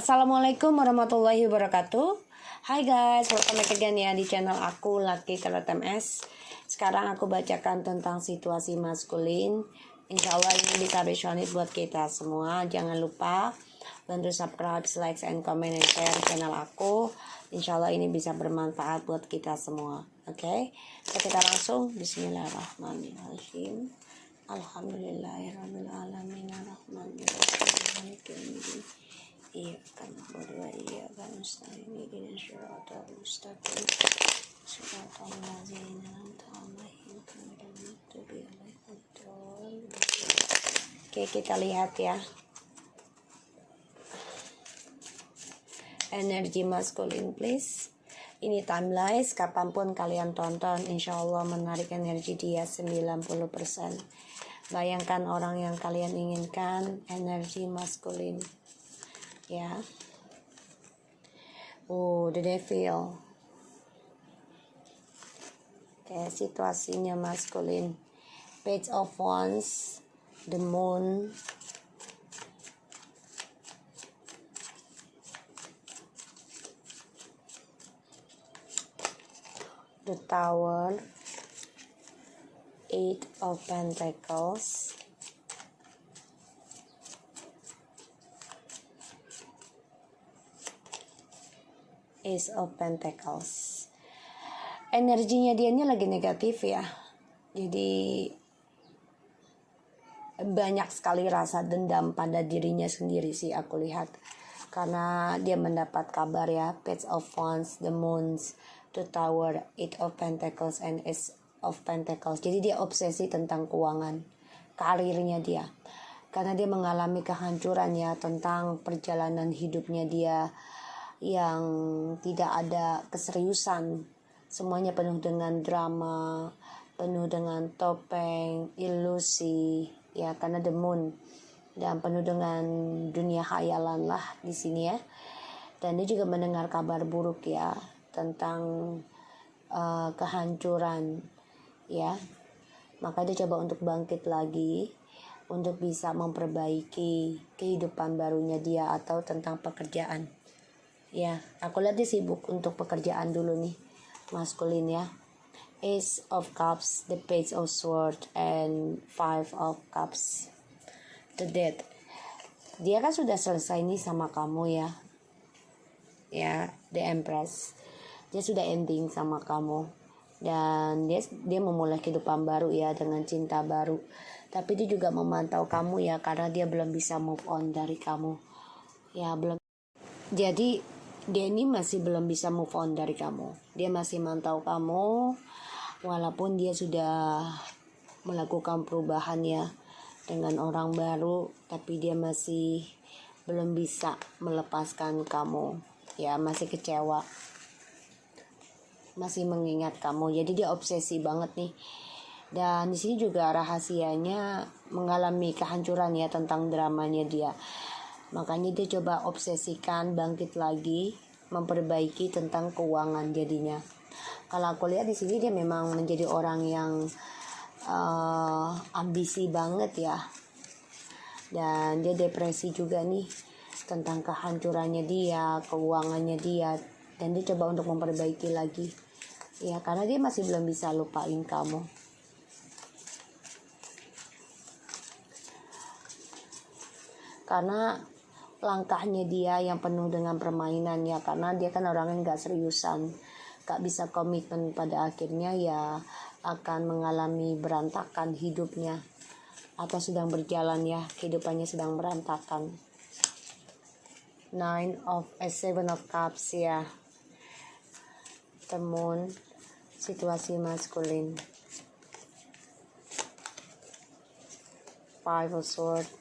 Assalamualaikum warahmatullahi wabarakatuh. Hai guys, welcome back again ya di channel aku Lucky Tarot MS. Sekarang aku bacakan tentang situasi maskulin. Insya Allah ini bisa resonate buat kita semua. Jangan lupa bantu subscribe, like, and comment, and share channel aku. Insya Allah ini bisa bermanfaat buat kita semua. Oke, kita langsung Bismillahirrahmanirrahim. Alhamdulillahirrahmanirrahim. Iyyaka na'budu wa iyyaka nasta'in ihdinas siratal mustaqim siratal ladzina an'amta 'alaihim ghairil maghdubi 'alaihim waladdallin. Oke, kita lihat ya. Energi maskulin please. Ini timeless, kapanpun kalian tonton, insya Allah menarik energi dia 90%. Bayangkan orang yang kalian inginkan, energi maskulin. Ya. The devil. Oke, situasinya maskulin. Page of Wands, the moon, the Tower, Eight of Pentacles, Ace of Pentacles. Energinya dia ini lagi negatif ya. Jadi banyak sekali rasa dendam pada dirinya sendiri sih aku lihat. Karena dia mendapat kabar ya, Page of Wands, the Moons, the Tower, Eight of Pentacles, and Ace of Pentacles. Jadi dia obsesi tentang keuangan, karirnya dia. Karena dia mengalami kehancuran ya tentang perjalanan hidupnya dia yang tidak ada keseriusan. Semuanya penuh dengan drama, penuh dengan topeng, ilusi ya, karena the moon, dan penuh dengan dunia khayalan lah di sini ya. Dan dia juga mendengar kabar buruk ya tentang kehancuran ya. Maka dia coba untuk bangkit lagi untuk bisa memperbaiki kehidupan barunya dia atau tentang pekerjaan. Ya, aku lihat dia sibuk untuk pekerjaan dulu nih, maskulin ya. Ace of Cups, the Page of Swords, and Five of Cups, the Death. Dia kan sudah selesai nih sama kamu ya. Ya, the Empress. Dia sudah ending sama kamu. Dan dia memulai kehidupan baru ya, dengan cinta baru. Tapi dia juga memantau kamu ya, karena dia belum bisa move on dari kamu. Ya, belum. Jadi dia ini masih belum bisa move on dari kamu. Dia masih mantau kamu, walaupun dia sudah melakukan perubahan ya dengan orang baru, tapi dia masih belum bisa melepaskan kamu. Ya, masih kecewa, masih mengingat kamu. Jadi dia obsesi banget nih. Dan di sini juga rahasianya mengalami kehancuran ya tentang dramanya dia. Makanya dia coba obsesikan bangkit lagi, memperbaiki tentang keuangan jadinya. Kalau aku lihat di sini dia memang menjadi orang yang ambisi banget ya. Dan dia depresi juga nih tentang kehancurannya dia, keuangannya dia, dan dia coba untuk memperbaiki lagi. Ya, karena dia masih belum bisa lupain kamu. Karena langkahnya dia yang penuh dengan permainan ya, karena dia kan orangnya gak seriusan, gak bisa komitmen, pada akhirnya ya akan mengalami berantakan hidupnya, atau sedang berjalan ya, kehidupannya sedang berantakan. Seven of Cups ya, the Moon, situasi maskulin. Five of Swords,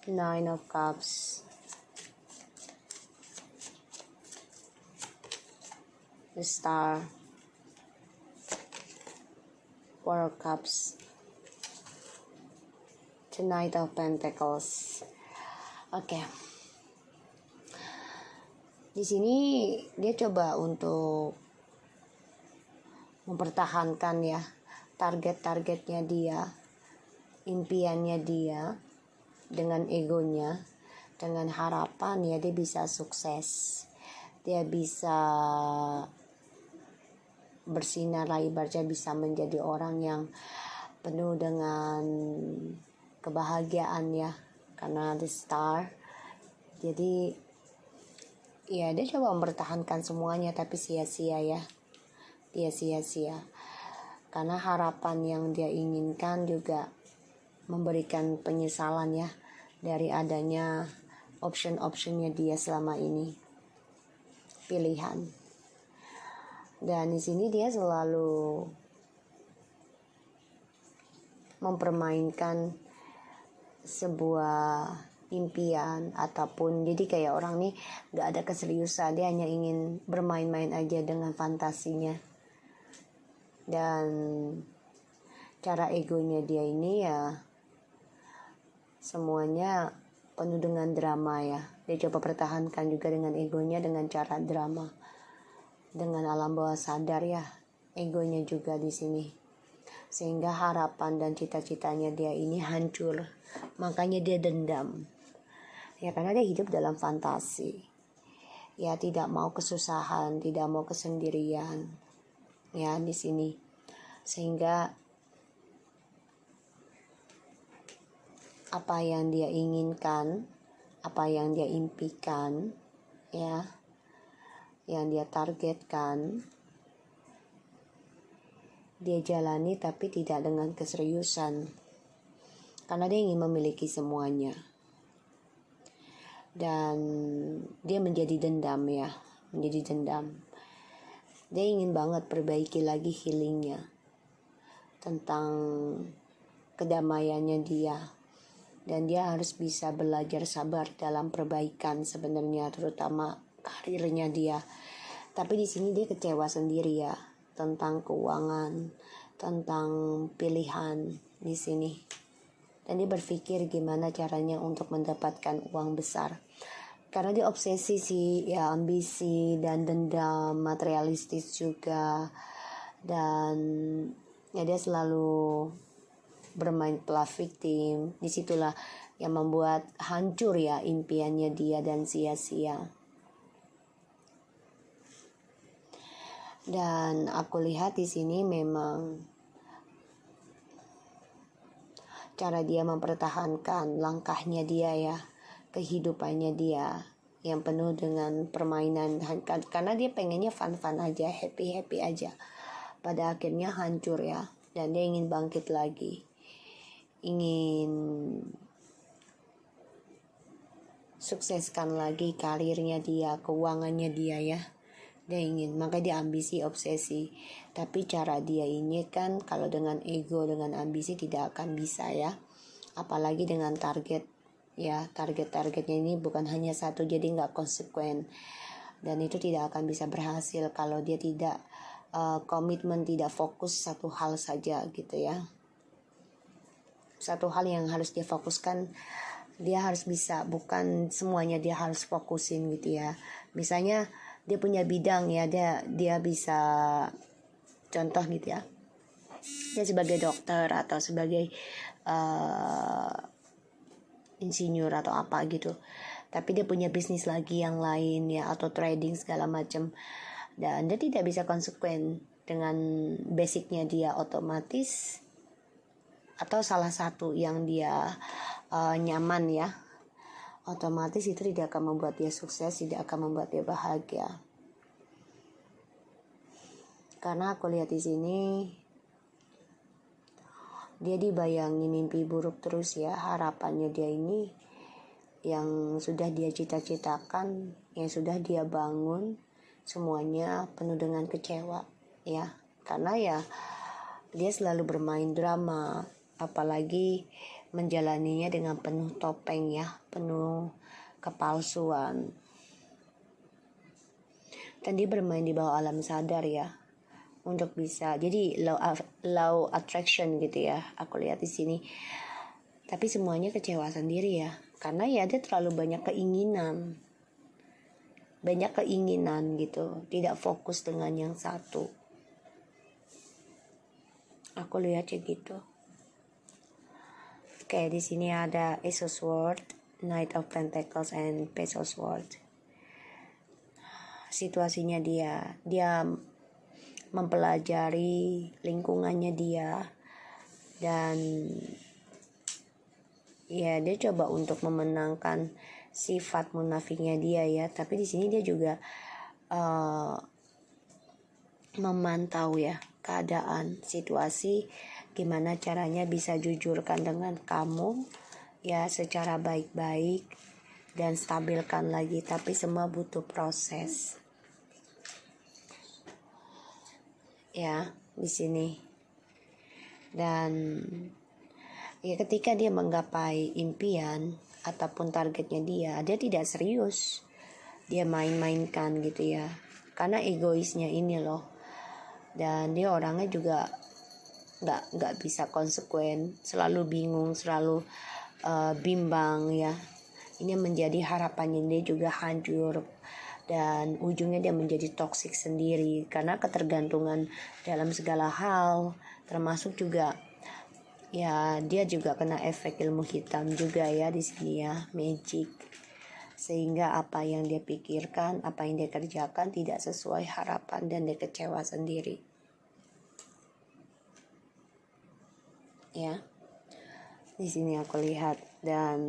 Nine of Cups, the Star, Four of Cups, the Knight of Pentacles. Oke. Di sini dia coba untuk mempertahankan ya target-targetnya dia, impiannya dia. dengan egonya, dengan harapan ya dia bisa sukses, dia bisa bersinar lagi, ibaratnya bisa menjadi orang yang penuh dengan kebahagiaan ya, karena the star. Jadi ya dia coba mempertahankan semuanya, tapi sia-sia ya, dia sia-sia karena harapan yang dia inginkan juga memberikan penyesalan ya, dari adanya option-optionnya dia selama ini, pilihan. Dan di sini dia selalu mempermainkan sebuah impian ataupun, jadi kayak orang nih gak ada keseriusan, dia hanya ingin bermain-main aja dengan fantasinya. Dan cara egonya dia ini ya semuanya penuh dengan drama ya, dia coba pertahankan juga dengan egonya dengan cara drama, dengan alam bawah sadar ya, egonya juga di sini, sehingga harapan dan cita-citanya dia ini hancur. Makanya dia dendam ya, karena dia hidup dalam fantasi ya, tidak mau kesusahan, tidak mau kesendirian ya di sini, sehingga apa yang dia inginkan, apa yang dia impikan ya, yang dia targetkan, dia jalani tapi tidak dengan keseriusan, karena dia ingin memiliki semuanya. Dan dia menjadi dendam ya, menjadi dendam. Dia ingin banget perbaiki lagi healingnya, tentang kedamaiannya dia. Dan dia harus bisa belajar sabar dalam perbaikan sebenarnya, terutama karirnya dia. Tapi di sini dia kecewa sendiri ya, tentang keuangan, tentang pilihan di sini. Dan dia berpikir gimana caranya untuk mendapatkan uang besar. Karena dia obsesi sih ya, ambisi dan dendam, materialistis juga. Dan ya dia selalu bermain play victim. Disitulah yang membuat hancur ya impiannya dia dan sia-sia. Dan aku lihat di sini memang cara dia mempertahankan langkahnya dia ya, kehidupannya dia yang penuh dengan permainan, karena dia pengennya fun-fun aja, happy-happy aja, pada akhirnya hancur ya. Dan dia ingin bangkit lagi, ingin sukseskan lagi karirnya dia, keuangannya dia ya. Dia ingin, maka dia ambisi, obsesi. Tapi cara dia ini kan kalau dengan ego, dengan ambisi tidak akan bisa ya. Apalagi dengan target ya, targetnya ini bukan hanya satu, jadi nggak konsekuen. Dan itu tidak akan bisa berhasil kalau dia tidak komitmen, tidak fokus satu hal saja gitu ya. Satu hal yang harus dia fokuskan, dia harus bisa, bukan semuanya dia harus fokusin gitu ya. Misalnya dia punya bidang ya, dia bisa, contoh gitu ya, dia sebagai dokter atau sebagai insinyur atau apa gitu, tapi dia punya bisnis lagi yang lain ya, atau trading segala macam, dan dia tidak bisa konsekuen dengan basicnya dia, otomatis atau salah satu yang dia nyaman ya, otomatis itu tidak akan membuat dia sukses, tidak akan membuat dia bahagia. Karena aku lihat di sini dia dibayangi mimpi buruk terus ya, harapannya dia ini yang sudah dia cita-citakan, yang sudah dia bangun, semuanya penuh dengan kecewa ya. Karena ya dia selalu bermain drama, apalagi menjalaninya dengan penuh topeng ya, penuh kepalsuan. Dan dia bermain di bawah alam sadar ya, untuk bisa jadi law attraction gitu ya, aku lihat di sini. Tapi semuanya kecewa sendiri ya, karena ya dia terlalu banyak keinginan gitu, tidak fokus dengan yang satu. Aku lihatnya gitu. Oke, di sini ada Ace of Swords, Knight of Pentacles, and Page of Swords. Situasinya dia mempelajari lingkungannya dia, dan ya dia coba untuk memenangkan sifat munafiknya dia ya. Tapi di sini dia juga memantau ya keadaan situasi, gimana caranya bisa jujurkan dengan kamu ya secara baik-baik dan stabilkan lagi, tapi semua butuh proses ya di sini. Dan ya ketika dia menggapai impian ataupun targetnya dia tidak serius, dia main-mainkan gitu ya, karena egoisnya ini loh. Dan dia orangnya juga nggak bisa konsekuen, selalu bingung, selalu bimbang ya. Ini menjadi harapannya dia juga hancur, dan ujungnya dia menjadi toksik sendiri karena ketergantungan dalam segala hal, termasuk juga ya dia juga kena efek ilmu hitam juga ya di sini ya, magic. Sehingga apa yang dia pikirkan, apa yang dia kerjakan tidak sesuai harapan dan dia kecewa sendiri. Ya, di sini aku lihat, dan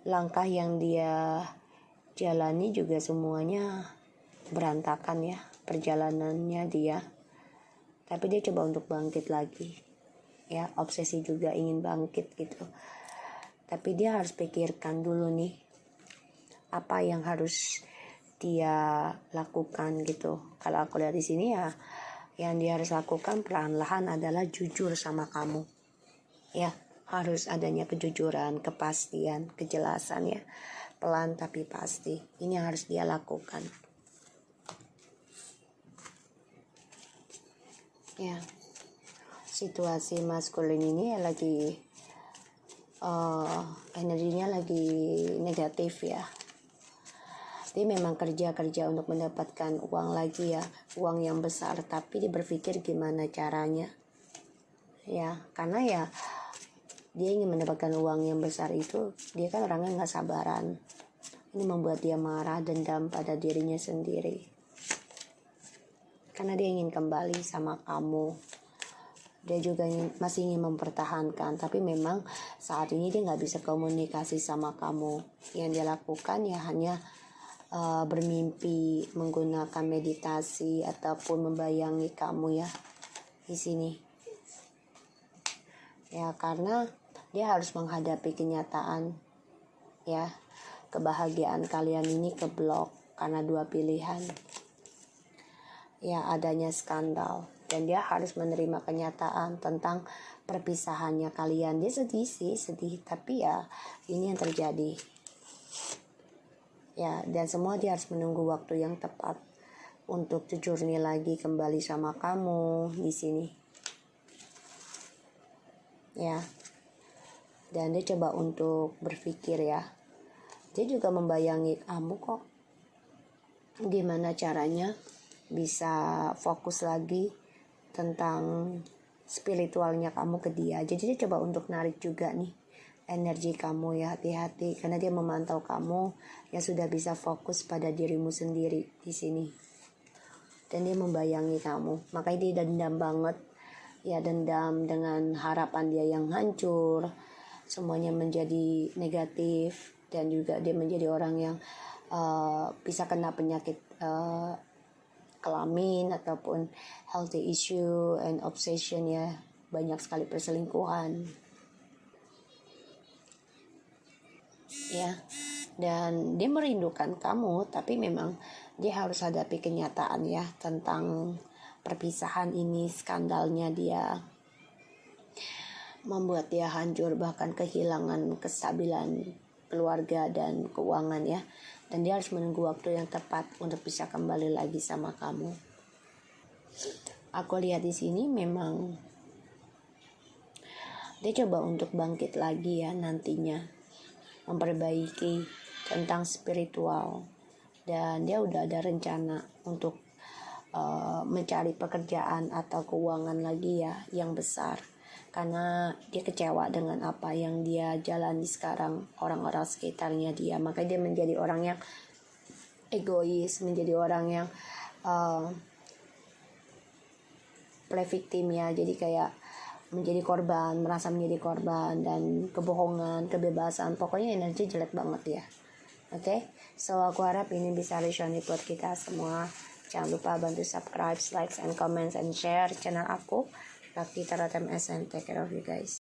langkah yang dia jalani juga semuanya berantakan ya perjalanannya dia. Tapi dia coba untuk bangkit lagi ya, obsesi juga ingin bangkit gitu. Tapi dia harus pikirkan dulu nih apa yang harus dia lakukan gitu. Kalau aku lihat di sini ya, yang dia harus lakukan perlahan-lahan adalah jujur sama kamu. Ya, harus adanya kejujuran, kepastian, kejelasan ya. Pelan tapi pasti. Ini yang harus dia lakukan. Ya. Situasi maskulin ini lagi energinya lagi negatif ya. Dia memang kerja untuk mendapatkan uang lagi ya, uang yang besar, tapi dia berpikir gimana caranya ya, karena ya dia ingin mendapatkan uang yang besar itu. Dia kan orangnya nggak sabaran. Ini membuat dia marah, dendam pada dirinya sendiri karena dia ingin kembali sama kamu. Dia juga masih ingin mempertahankan, tapi memang saat ini dia nggak bisa komunikasi sama kamu. Yang dia lakukan ya hanya bermimpi, menggunakan meditasi ataupun membayangi kamu ya di sini ya, karena dia harus menghadapi kenyataan ya, kebahagiaan kalian ini keblok karena dua pilihan ya, adanya skandal, dan dia harus menerima kenyataan tentang perpisahannya kalian. Dia sedih, tapi ya ini yang terjadi ya, dan semua dia harus menunggu waktu yang tepat untuk jujur nih lagi kembali sama kamu di sini ya. Dan dia coba untuk berpikir ya, dia juga membayangi kamu kok, gimana caranya bisa fokus lagi tentang spiritualnya kamu ke dia. Jadi dia coba untuk narik juga nih energi kamu ya, hati-hati karena dia memantau kamu yang sudah bisa fokus pada dirimu sendiri di sini. Dan dia membayangi kamu, makanya dia dendam banget ya, dendam dengan harapan dia yang hancur, semuanya menjadi negatif, dan juga dia menjadi orang yang bisa kena penyakit kelamin ataupun healthy issue and obsession ya, banyak sekali perselingkuhan ya. Dan dia merindukan kamu, tapi memang dia harus hadapi kenyataan ya tentang perpisahan ini. Skandalnya dia membuat dia hancur, bahkan kehilangan kestabilan keluarga dan keuangan ya. Dan dia harus menunggu waktu yang tepat untuk bisa kembali lagi sama kamu. Aku lihat di sini memang dia coba untuk bangkit lagi ya nantinya, memperbaiki tentang spiritual, dan dia udah ada rencana untuk mencari pekerjaan atau keuangan lagi ya yang besar, karena dia kecewa dengan apa yang dia jalani sekarang, orang-orang sekitarnya dia. Makanya dia menjadi orang yang egois, menjadi orang yang play victim ya, jadi kayak menjadi korban, merasa menjadi korban, dan kebohongan, kebebasan, pokoknya energi jelek banget ya. Oke, so aku harap ini bisa resonate buat kita semua. Jangan lupa bantu subscribe, like, and comments, and share channel aku, Rakti Taratem SN. Take care of you guys.